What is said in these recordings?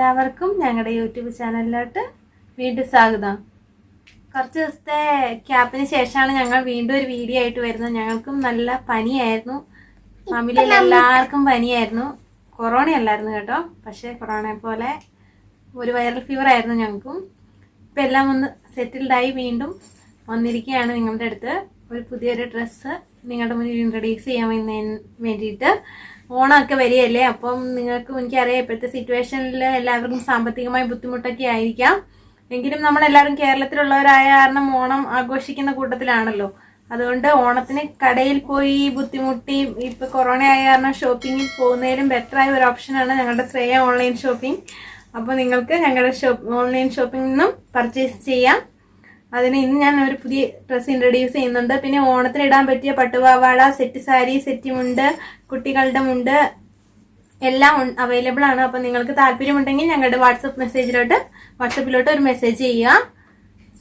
എല്ലാവർക്കും ഞങ്ങളുടെ യൂട്യൂബ് ചാനലിലോട്ട് വീണ്ടും സ്വാഗതം. കുറച്ച് ദിവസത്തെ ക്യാപ്പിന് ശേഷമാണ് ഞങ്ങൾ വീണ്ടും ഒരു വീഡിയോ ആയിട്ട് വരുന്നത്. ഞങ്ങൾക്കും നല്ല പനിയായിരുന്നു, ഫാമിലിയിൽ എല്ലാവർക്കും പനിയായിരുന്നു. കൊറോണ അല്ലായിരുന്നു കേട്ടോ, പക്ഷേ കൊറോണയെ പോലെ ഒരു വൈറൽ ഫീവർ ആയിരുന്നു ഞങ്ങൾക്കും. ഇപ്പം എല്ലാം ഒന്ന് സെറ്റിൽഡായി വീണ്ടും വന്നിരിക്കുകയാണ് നിങ്ങളുടെ അടുത്ത്. ഒരു പുതിയൊരു ഡ്രസ്സ് നിങ്ങളുടെ മുന്നിൽ ഇൻട്രൊഡ്യൂസ് ചെയ്യാൻ വേണ്ടിയിട്ട്. ഓണമൊക്കെ വരികയല്ലേ, അപ്പം നിങ്ങൾക്കും എനിക്കറിയാം ഇപ്പോഴത്തെ സിറ്റുവേഷനിൽ എല്ലാവർക്കും സാമ്പത്തികമായി ബുദ്ധിമുട്ടൊക്കെ ആയിരിക്കാം. എങ്കിലും നമ്മളെല്ലാവരും കേരളത്തിലുള്ളവരായ കാരണം ഓണം ആഘോഷിക്കുന്ന കൂട്ടത്തിലാണല്ലോ. അതുകൊണ്ട് ഓണത്തിന് കടയിൽ പോയി ബുദ്ധിമുട്ടി ഇപ്പം കൊറോണ ആയ കാരണം ഷോപ്പിങ്ങിൽ പോകുന്നതിലും ബെറ്ററായ ഒരു ഓപ്ഷനാണ് ഞങ്ങളുടെ ശ്രേയ ഓൺലൈൻ ഷോപ്പിംഗ്. അപ്പോൾ നിങ്ങൾക്ക് ഞങ്ങളുടെ ഓൺലൈൻ ഷോപ്പിംഗിൽ നിന്നും പർച്ചേസ് ചെയ്യാം. അതിന് ഇന്ന് ഞാൻ ഒരു പുതിയ ഡ്രസ്സ് ഇൻട്രൊഡ്യൂസ് ചെയ്യുന്നുണ്ട്. പിന്നെ ഓണത്തിന് ഇടാൻ പറ്റിയ പട്ടുപാവാട, സെറ്റ് സാരി, സെറ്റ് മുണ്ട്, കുട്ടികളുടെ മുണ്ട് എല്ലാം അവൈലബിൾ ആണ്. അപ്പം നിങ്ങൾക്ക് താല്പര്യമുണ്ടെങ്കിൽ ഞങ്ങളുടെ വാട്സപ്പിലോട്ട് ഒരു മെസ്സേജ് ചെയ്യുക.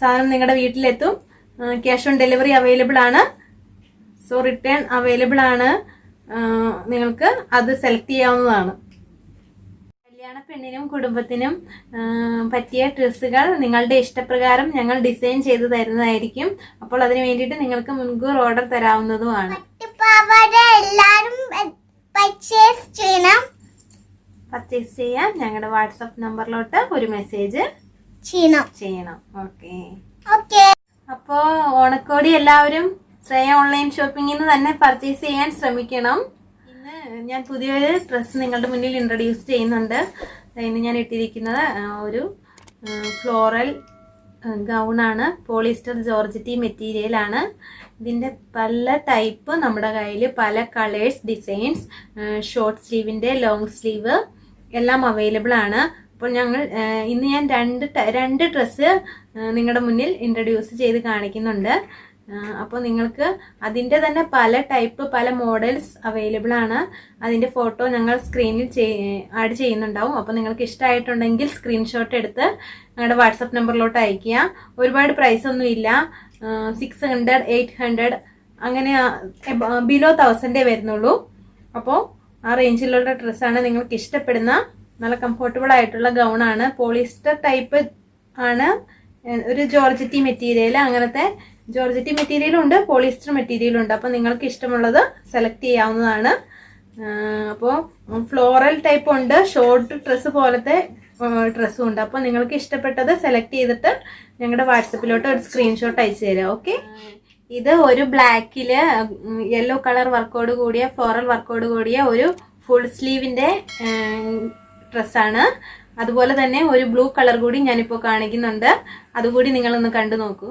സാധനം നിങ്ങളുടെ വീട്ടിലെത്തും. ക്യാഷ് ഓൺ ഡെലിവറി അവൈലബിൾ ആണ്. സോ റിട്ടേൺ അവൈലബിൾ ആണ്. നിങ്ങൾക്ക് അത് സെലക്ട് ചെയ്യാവുന്നതാണ്. കല്യാണ പെണ്ണിനും കുടുംബത്തിനും പറ്റിയ ഡ്രസ്സുകൾ നിങ്ങളുടെ ഇഷ്ടപ്രകാരം ഞങ്ങൾ ഡിസൈൻ ചെയ്ത് തരുന്നതായിരിക്കും. അപ്പോൾ അതിന് വേണ്ടിയിട്ട് നിങ്ങൾക്ക് മുൻകൂർ ഓർഡർ തരാവുന്നതുമാണ്. പർച്ചേസ് ചെയ്യാൻ ഞങ്ങളുടെ വാട്സപ്പ് നമ്പറിലോട്ട് ഒരു മെസ്സേജ് ചെയ്യണം. ഓക്കെ. അപ്പോൾ ഓണക്കോടി എല്ലാവരും ശ്രേയ ഓൺലൈൻ ഷോപ്പിംഗിൽ നിന്ന് തന്നെ പർച്ചേസ് ചെയ്യാൻ ശ്രമിക്കണം. ഞാൻ പുതിയൊരു ഡ്രസ്സ് നിങ്ങളുടെ മുന്നിൽ ഇൻട്രൊഡ്യൂസ് ചെയ്യുന്നുണ്ട്. ഇന്ന് ഞാൻ ഇട്ടിരിക്കുന്നത് ഒരു ഫ്ലോറൽ ഗൗണാണ്. പോളിസ്റ്റർ ജോർജറ്റി മെറ്റീരിയലാണ്. ഇതിൻ്റെ പല ടൈപ്പ് നമ്മുടെ കയ്യിൽ, പല കളേഴ്സ്, ഡിസൈൻസ്, ഷോർട്ട് സ്ലീവിൻ്റെ, ലോങ് സ്ലീവ് എല്ലാം അവൈലബിൾ ആണ്. അപ്പോൾ ഇന്ന് ഞാൻ രണ്ട് ഡ്രസ്സ് നിങ്ങളുടെ മുന്നിൽ ഇൻട്രൊഡ്യൂസ് ചെയ്ത് കാണിക്കുന്നുണ്ട്. അപ്പോൾ നിങ്ങൾക്ക് അതിൻ്റെ തന്നെ പല ടൈപ്പ്, പല മോഡൽസ് അവൈലബിൾ ആണ്. അതിൻ്റെ ഫോട്ടോ ഞങ്ങൾ സ്ക്രീനിൽ ആഡ് ചെയ്യുന്നുണ്ടാവും. അപ്പോൾ നിങ്ങൾക്ക് ഇഷ്ടമായിട്ടുണ്ടെങ്കിൽ സ്ക്രീൻഷോട്ട് എടുത്ത് ഞങ്ങളുടെ വാട്സപ്പ് നമ്പറിലോട്ട് അയയ്ക്കുക. ഒരുപാട് പ്രൈസ് ഒന്നുമില്ല. 600, 800 അങ്ങനെ ബിലോ 1000 വരുന്നുള്ളൂ. അപ്പോൾ ആ റേഞ്ചിലുള്ള ഡ്രസ്സാണ്. നിങ്ങൾക്ക് ഇഷ്ടപ്പെടുന്ന നല്ല കംഫർട്ടബിൾ ആയിട്ടുള്ള ഗൗണാണ്. പോളിസ്റ്റർ ടൈപ്പ് ആണ്. ഒരു ജോർജറ്റി മെറ്റീരിയൽ, അങ്ങനത്തെ ജോർജറ്റി മെറ്റീരിയലും ഉണ്ട്, പോളിസ്റ്റർ മെറ്റീരിയലും ഉണ്ട്. അപ്പോൾ നിങ്ങൾക്ക് ഇഷ്ടമുള്ളത് സെലക്ട് ചെയ്യാവുന്നതാണ്. അപ്പോൾ ഫ്ലോറൽ ടൈപ്പ് ഉണ്ട്, ഷോർട്ട് ഡ്രസ്സ് പോലത്തെ ഡ്രസ്സും ഉണ്ട്. അപ്പോൾ നിങ്ങൾക്ക് ഇഷ്ടപ്പെട്ടത് സെലക്ട് ചെയ്തിട്ട് ഞങ്ങളുടെ വാട്സപ്പിലോട്ട് ഒരു സ്ക്രീൻഷോട്ട് അയച്ചു തരാം. ഓക്കെ. ഇത് ഒരു ബ്ലാക്കിൽ യെല്ലോ കളർ വർക്കോട് കൂടിയ, ഫ്ലോറൽ വർക്കോട് കൂടിയ ഒരു ഫുൾ സ്ലീവിൻ്റെ ഡ്രസ്സാണ്. അതുപോലെ തന്നെ ഒരു ബ്ലൂ കളർ കൂടി ഞാനിപ്പോൾ കാണിക്കുന്നുണ്ട്. അതുകൂടി നിങ്ങളൊന്ന് കണ്ടു നോക്കൂ.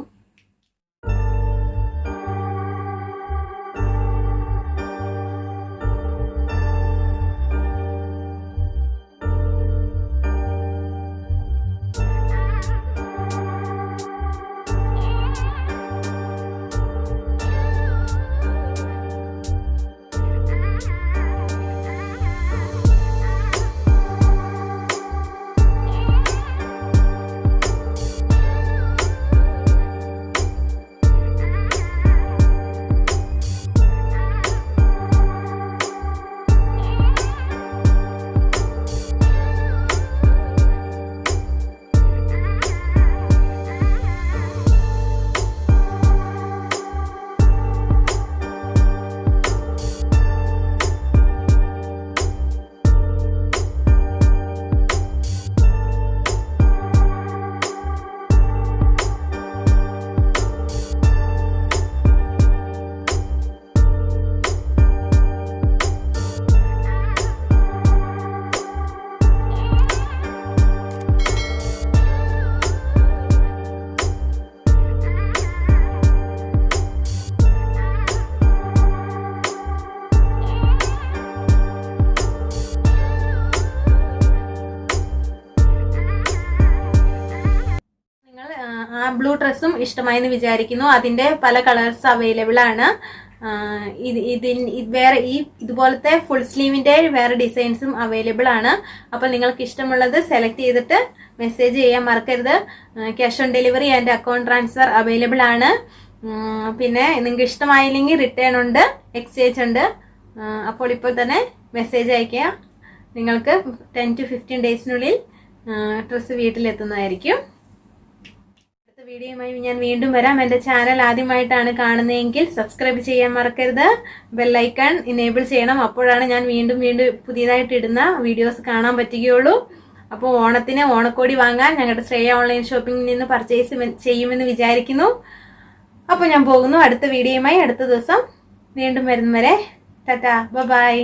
ബ്ലൂ ഡ്രസ്സും ഇഷ്ടമായെന്ന് വിചാരിക്കുന്നു. അതിന്റെ പല കളേഴ്സ് അവൈലബിൾ ആണ്. ഇതുപോലത്തെ ഫുൾ സ്ലീവിന്റെ വേറെ ഡിസൈൻസും അവൈലബിൾ ആണ്. അപ്പൊ നിങ്ങൾക്ക് ഇഷ്ടമുള്ളത് സെലക്ട് ചെയ്തിട്ട് മെസ്സേജ് ചെയ്യാൻ മറക്കരുത്. Cash on delivery and account transfer available ആണ്. പിന്നെ നിങ്ങൾക്ക് ഇഷ്ടമായില്ലെങ്കിൽ റിട്ടേൺ ഉണ്ട്, എക്സ്ചേഞ്ച് ഉണ്ട്. അപ്പോൾ ഇപ്പോൾ തന്നെ മെസ്സേജ് അയക്കുക. നിങ്ങൾക്ക് 10 to 15 ഡേയ്സിനുള്ളിൽ ഡ്രസ്സ് വീട്ടിലെത്തുന്നതായിരിക്കും. അടുത്ത വീഡിയോയുമായി ഞാൻ വീണ്ടും വരാം. എൻ്റെ ചാനൽ ആദ്യമായിട്ടാണ് കാണുന്നതെങ്കിൽ സബ്സ്ക്രൈബ് ചെയ്യാൻ മറക്കരുത്. ബെല്ലൈക്കൺ ഇനേബിൾ ചെയ്യണം. അപ്പോഴാണ് ഞാൻ വീണ്ടും പുതിയതായിട്ട് ഇടുന്ന വീഡിയോസ് കാണാൻ പറ്റുകയുള്ളൂ. അപ്പോൾ ഓണത്തിന് ഓണക്കോടി വാങ്ങാൻ ഞങ്ങളുടെ ശ്രേയ ഓൺലൈൻ ഷോപ്പിംഗിൽ നിന്ന് പർച്ചേസ് ചെയ്യുമെന്ന് വിചാരിക്കുന്നു. അപ്പോൾ ഞാൻ പോകുന്നു. അടുത്ത വീഡിയോയുമായി അടുത്ത ദിവസം വീണ്ടും വരുന്നവരെ ടാറ്റാ, ബൈ.